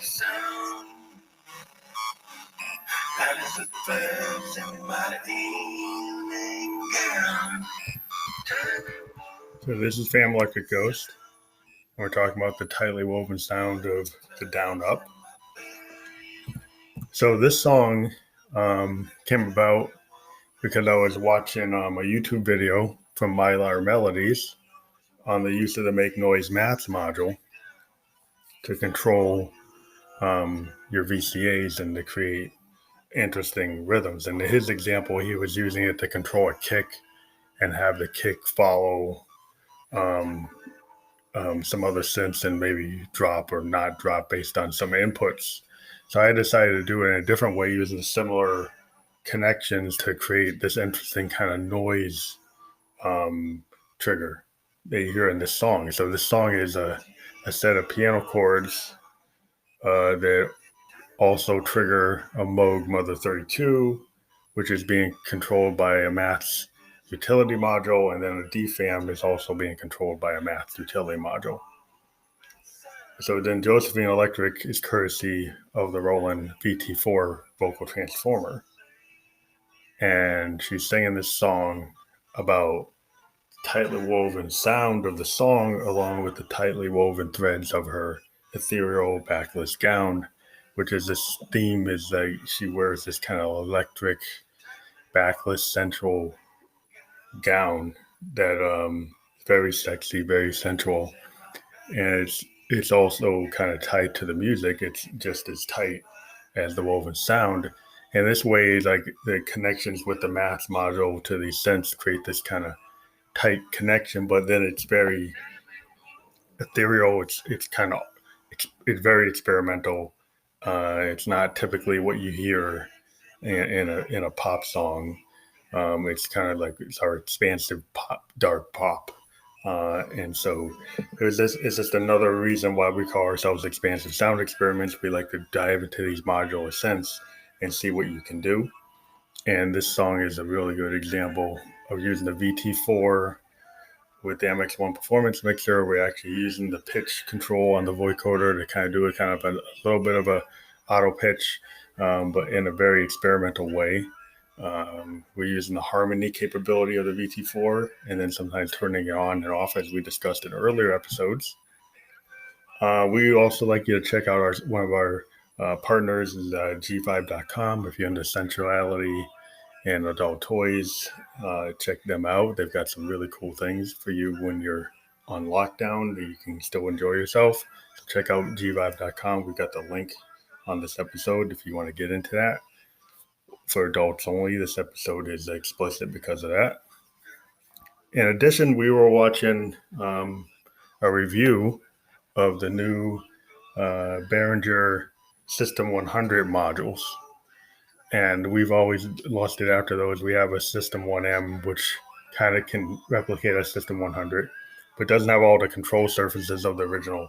sound. That is the first in my evening gown. So this is Fam Electric Ghost. We're talking about the tightly woven sound of the down up. So this song came about because I was watching a YouTube video from Mylar Melodies on the use of the Make Noise Maths module to control your VCAs and to create interesting rhythms. And in his example, he was using it to control a kick and have the kick follow some other synths and maybe drop or not drop based on some inputs. So I decided to do it in a different way using similar connections to create this interesting kind of noise trigger that you hear in this song. So this song is a set of piano chords that also trigger a Moog Mother 32, which is being controlled by a Maths utility module, and then a DFAM is also being controlled by a Maths utility module. So then Josephine Electric is courtesy of the Roland VT4 vocal transformer. And she's singing this song about tightly woven sound of the song along with the tightly woven threads of her ethereal backless gown, which is this theme is that she wears this kind of electric backless central gown that very sexy, very sensual, and it's also kind of tied to the music. It's just as tight as the woven sound. And this way, like the connections with the Maths module to these synths create this kind of tight connection, but then it's very ethereal. It's very experimental. It's not typically what you hear in a pop song. It's kind of like it's our expansive pop, dark pop. And so it's just another reason why we call ourselves Expansive Sound Experiments. We like to dive into these modular synths and see what you can do. And this song is a really good example of using the VT4 with the MX1 Performance Mixer. We're actually using the pitch control on the vocoder to kind of do a little bit of a auto pitch, but in a very experimental way. We're using the harmony capability of the VT4 and then sometimes turning it on and off as we discussed in earlier episodes. We also like you to check out one of our partners is G5.com. If you're into sensuality and adult toys, check them out. They've got some really cool things for you when you're on lockdown that you can still enjoy yourself. So check out G5.com. We've got the link on this episode if you want to get into that. For adults only, this episode is explicit because of that. In addition, we were watching a review of the new Behringer System 100 modules. And we've always lost it after those. We have a System 1M, which kind of can replicate a System 100, but doesn't have all the control surfaces of the original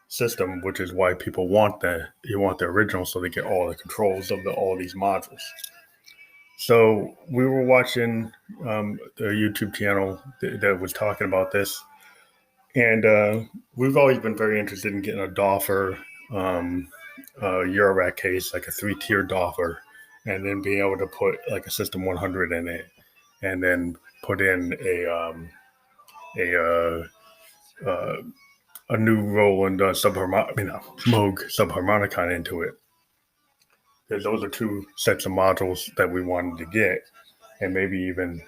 system, which is why people want the original so they get all the controls of all these modules. So we were watching the YouTube channel that was talking about this, and we've always been very interested in getting a Doffer Eurorack case, like a 3-tier Doffer, and then being able to put like a System 100 in it, and then put in a new Roland Moog subharmonicon into it. Because those are two sets of modules that we wanted to get, and maybe even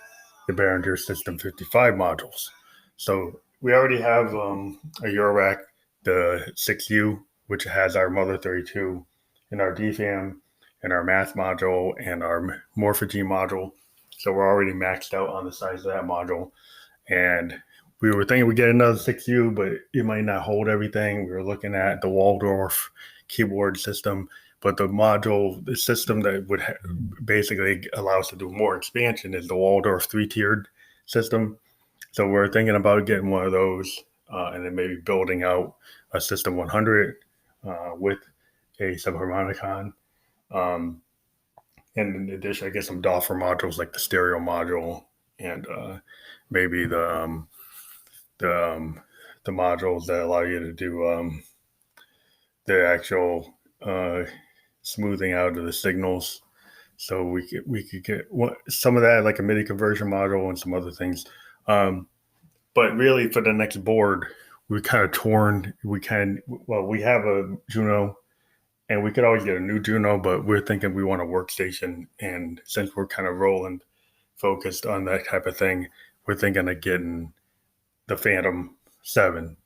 the Behringer System 55 modules. So we already have a Eurorack, the 6U, which has our Mother 32 and our DFAM and our Math module and our Morphology module. So we're already maxed out on the size of that module. And we were thinking we'd get another 6U, but it might not hold everything. We were looking at the Waldorf keyboard system, but the system that would basically allow us to do more expansion is the Waldorf 3-tiered system. So we're thinking about getting one of those and then maybe building out a System 100 with a subharmonicon. And in addition, I guess some Doffer modules like the stereo module and maybe the modules that allow you to do the actual smoothing out of the signals. So we could get some of that, like a MIDI conversion module and some other things. But really, for the next board, we kind of torn. We have a Juno, and we could always get a new Juno, but we're thinking we want a workstation. And since we're kind of rolling focused on that type of thing, we're thinking of getting the Phantom 7.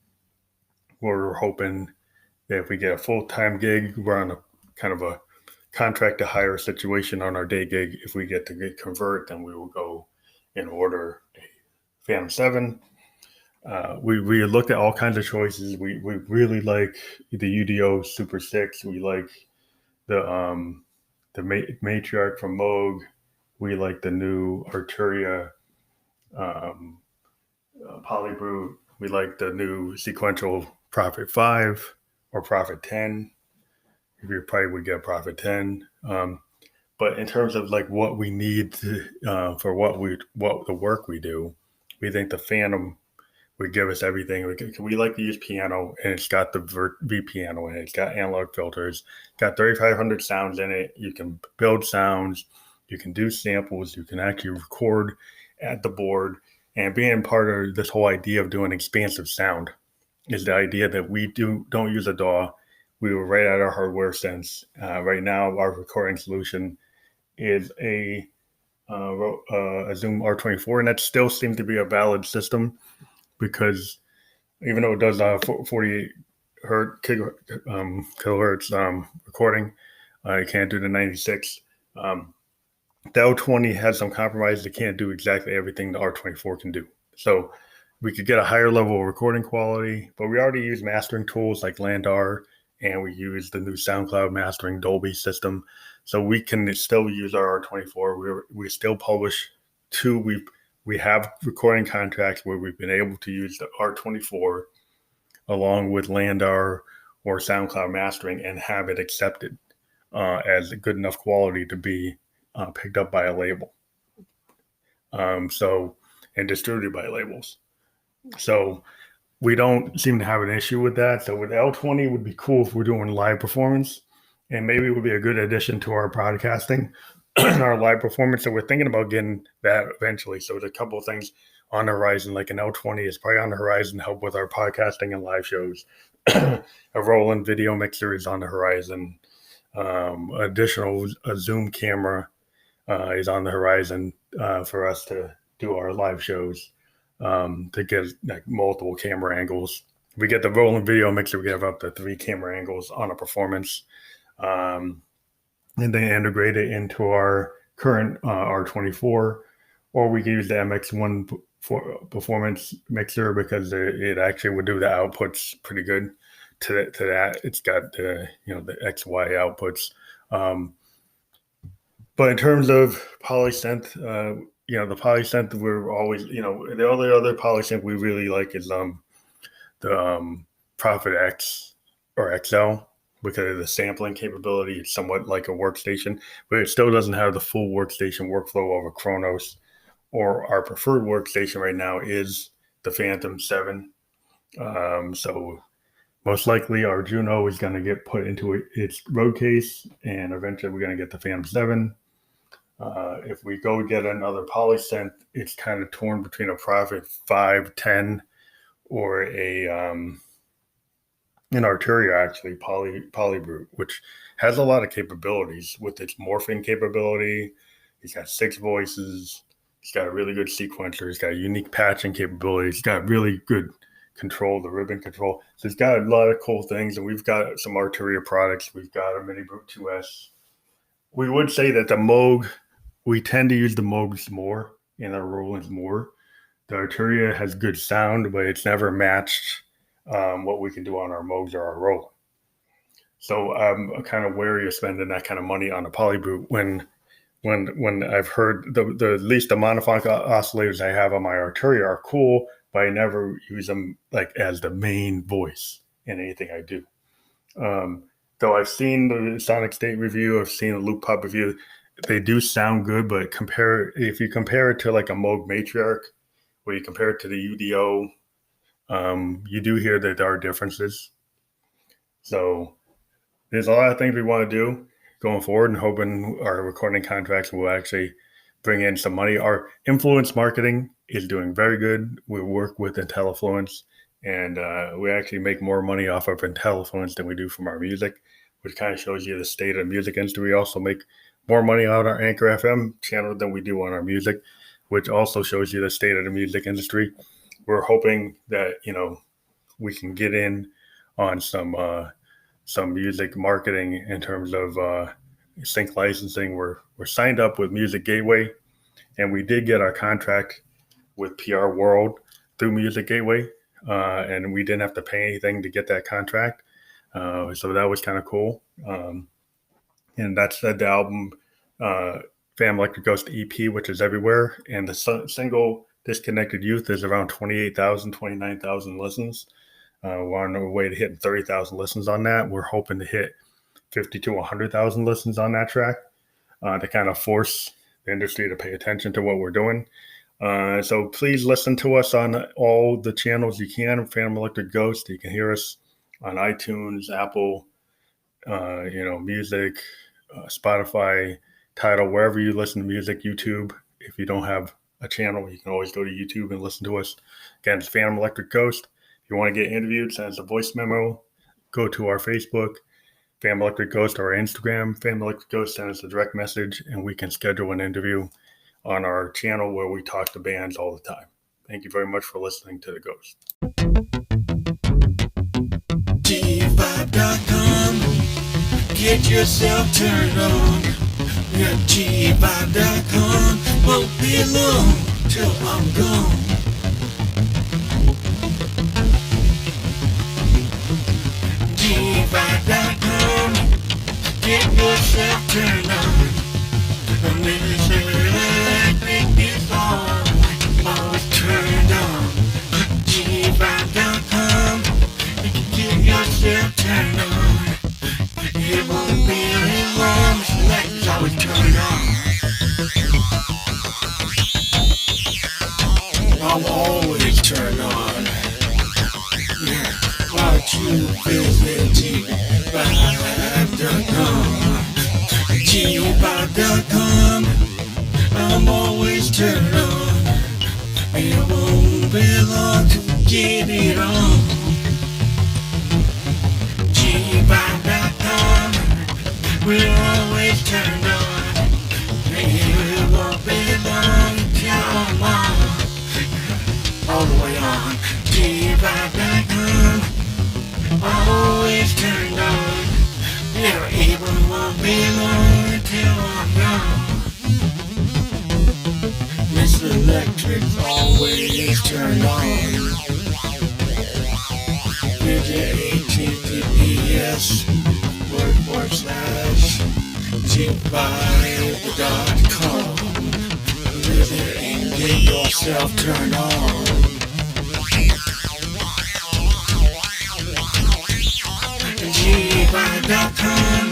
We're hoping that if we get a full-time gig, we're on a kind of a contract to hire situation on our day gig. If we get to convert, then we will go and order a Phantom 7. We looked at all kinds of choices. We really like the UDO Super 6. We like the Matriarch from Moog. We like the new Arturia Polybrute. We like the new sequential Prophet 5 or Prophet 10. You probably would get Prophet 10. But in terms of like what we need to, for what the work we do, we think the Phantom would give us everything. We like to use piano, and it's got the V piano in it. It's got analog filters, got 3,500 sounds in it. You can build sounds, you can do samples, you can actually record at the board. And being part of this whole idea of doing expansive sound is the idea that we don't use a DAW. We will write out our hardware sense. Right now, our recording solution is a Zoom R24, and that still seems to be a valid system because even though it does 48 kilohertz recording, it can't do the 96. The L20 has some compromise. It can't do exactly everything the R24 can do. So we could get a higher level of recording quality, but we already use mastering tools like Landar, and we use the new SoundCloud mastering Dolby system. So we can still use our R24. We still publish we have recording contracts where we've been able to use the R24 along with Landar or SoundCloud mastering and have it accepted as a good enough quality to be picked up by a label. And distributed by labels. So we don't seem to have an issue with that. So with L20 would be cool if we're doing live performance, and maybe it would be a good addition to our podcasting, our live performance. So we're thinking about getting that eventually. So there's a couple of things on the horizon, like an L20 is probably on the horizon to help with our podcasting and live shows. A Roland video mixer is on the horizon. A Zoom camera is on the horizon for us to do our live shows, to get like multiple camera angles. We get the Roland video mixer, we have up to 3 camera angles on a performance, and then integrate it into our current R24, or we can use the MX1 performance mixer because it actually would do the outputs pretty good to that. It's got the XY outputs. But in terms of polysynth, the polysynth we're always, the only other polysynth we really like is the Prophet X or XL, because of the sampling capability. It's somewhat like a workstation, but it still doesn't have the full workstation workflow of a Kronos. Or our preferred workstation right now is the Phantom 7. So most likely our Juno is going to get put into its road case, and eventually we're going to get the Phantom 7. If we go get another polysynth, it's kind of torn between a Prophet 510 or an Arturia, actually, Polybrute, which has a lot of capabilities with its morphing capability. It's got 6 voices. It's got a really good sequencer. It's got a unique patching capability. It's got really good control, the ribbon control. So it's got a lot of cool things, and we've got some Arturia products. We've got a Mini Brute 2S. We would say that the Moog, we tend to use the Moogs more and our Rolands more. The Arturia has good sound, but it's never matched what we can do on our Moogs or our Roland. So I'm kind of wary of spending that kind of money on a Polybrute when I've heard the at least the monophonic oscillators I have on my Arturia are cool, but I never use them like as the main voice in anything I do. Though I've seen the Sonic State review, I've seen the Loop Pop review, they do sound good, but if you compare it to like a Moog Matriarch, where you compare it to the UDO, you do hear that there are differences. So there's a lot of things we want to do going forward, and hoping our recording contracts will actually bring in some money. Our influence marketing is doing very good. We work with IntelliFluence, and we actually make more money off of IntelliFluence than we do from our music, which kind of shows you the state of the music industry. We also make more money on our Anchor FM channel than we do on our music, which also shows you the state of the music industry. We're hoping that, we can get in on some music marketing in terms of sync licensing. We're signed up with Music Gateway, and we did get our contract with PR World through Music Gateway, and we didn't have to pay anything to get that contract. So that was kind of cool. And that's the album Fam Electric Ghost EP, which is everywhere. And the single Disconnected Youth is around 28,000, 29,000 listens. We're on our way to hitting 30,000 listens on that. We're hoping to hit 50 to 100,000 listens on that track to kind of force the industry to pay attention to what we're doing. So please listen to us on all the channels you can. Phantom Electric Ghost. You can hear us on iTunes, Apple, music, Spotify, Tidal, wherever you listen to music, YouTube. If you don't have a channel, you can always go to YouTube and listen to us. Again, it's Phantom Electric Ghost. If you want to get interviewed, send us a voice memo. Go to our Facebook, Phantom Electric Ghost, or our Instagram, Phantom Electric Ghost. Send us a direct message, and we can schedule an interview on our channel where we talk to bands all the time. Thank you very much for listening to The Ghost. G5.com, get yourself turned on. Yeah, G5.com, won't be long till I'm gone. G5.com, get yourself turned on. Music Electric is on, always turned on. G5.com, get yourself turned on. It won't be long, Select's always turned on. I'm always turned on. Yeah, why don't you visit G5.com? G5.com, I'm always turned on. It won't be long to get it on. G5.com, we're always turned on. It won't be long till I'm on. All the way on. G5.com, always turned on. Yeah, it won't be long till I'm gone. Miss Electric's always turned on. Visit https /G5.com. Visit and get yourself turned on. G5.com,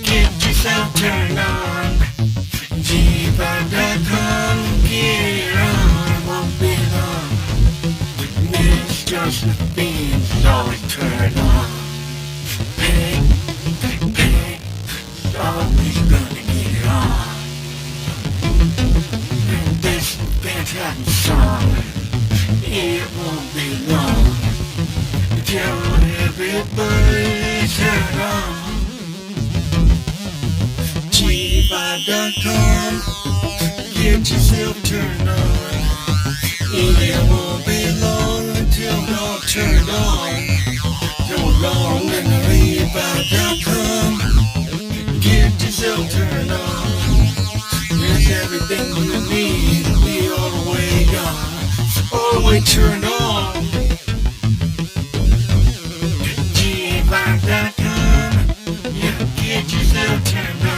get yourself turned on. G5.com, get it on, it won't be long. Miss Josephine's always turned on. Peg, always gonna get it on. And this fantastic song, it won't be long. Tell everybody turn on. G5.com, get yourself turned on. It won't be long until you're turned on. So long and G5.com, get yourself turned on. There's everything you need to be all the way gone, all the way turned on. G5.com, yeah, get yourself turned on.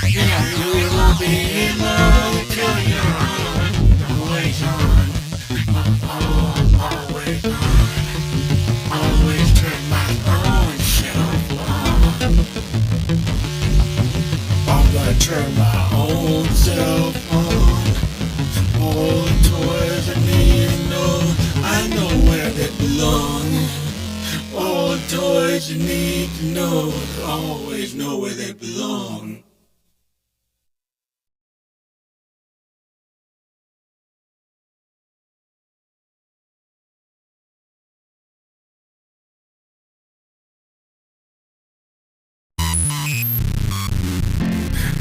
Yeah, it won't be long till you're on. Always on, always on. Always turn my own self on. I'm gonna turn my own self on. All the toys I need to know, I know where they belong. All the toys you need need to know, they always know where they belong.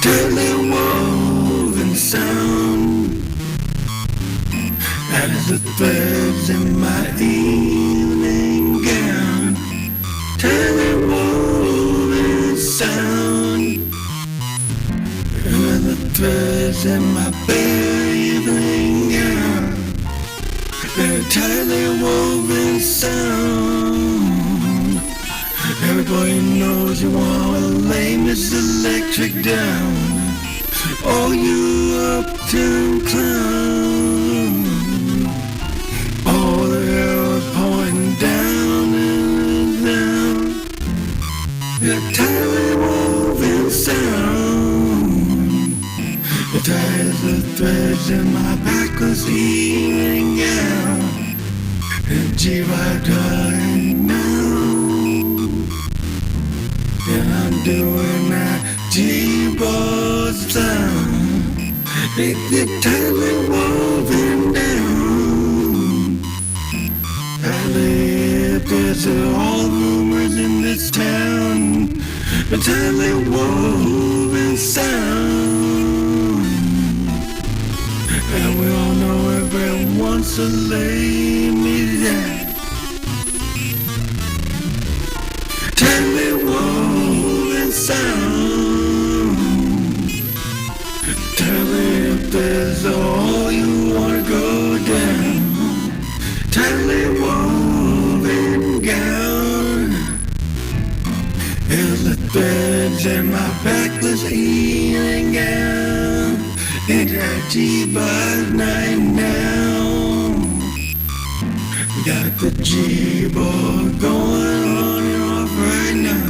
Tightly woven sound, that is the threads in my evening gown. Tightly woven sound, and the threads in my bare evening gown. A tightly woven sound. Everybody knows you wanna lay Miss Electric down. Oh, you uptown clown. All the arrows pointing down and down. The tightly woven sound. It ties the threads in my backless evening gown. And G-Vibe darling now. And I'm doing that G-ball sound. It tightly woven down. Tightly, there's all rumors in this town. A tightly woven sound. And we all know everyone wants to lay me down. Tightly woven sound. Tell me if there's all you wanna go down. Tightly woven gown. Here's the threads in my backless evening gown. It's a G-Vibe night now. Got the G-ball going on and off right now.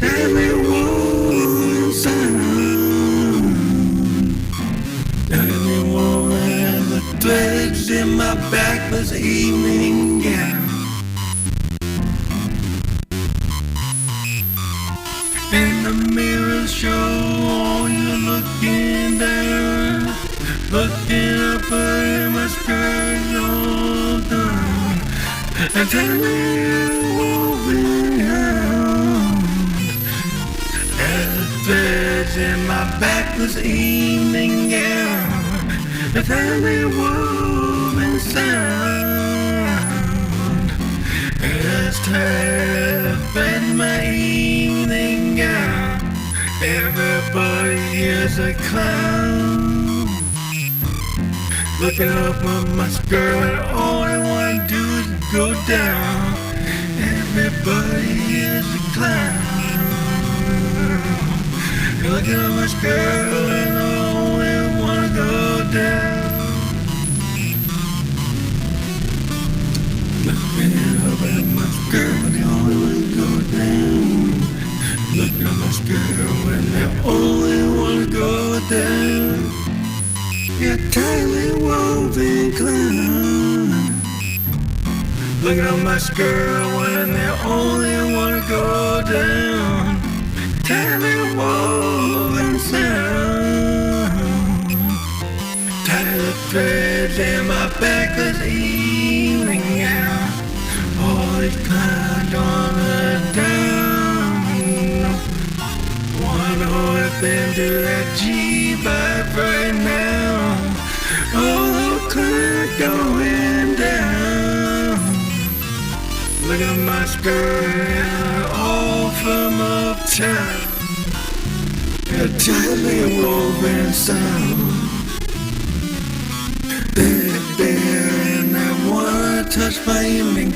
Tightly woven sound. Tightly woven and the threads in my backless evening gown. In the mirror show, you're looking down. Looking up in my skirt all done. And tightly woven gown. And the threads in my backless evening gown. A tightly woven sound. As tight as in my evening gown. Everybody is a clown. Looking up at my skirt and all I wanna do is go down. Everybody is a clown. Looking at my skirt and all I wanna go down. Looking up at my skirt and all I wanna go down. Looking at my skirt and I only wanna go down. You're tightly woven clown. Looking at my skirt when they only wanna go down. Tightly woven sound. Tightly threads in my backless evening gown. All these clowns on the down. Wanna know if they do that G-Vibe right now. Oh, cloud going down. Look at my skirt, all from uptown. A tightly woven sound. Baby, and I wanna touch my evening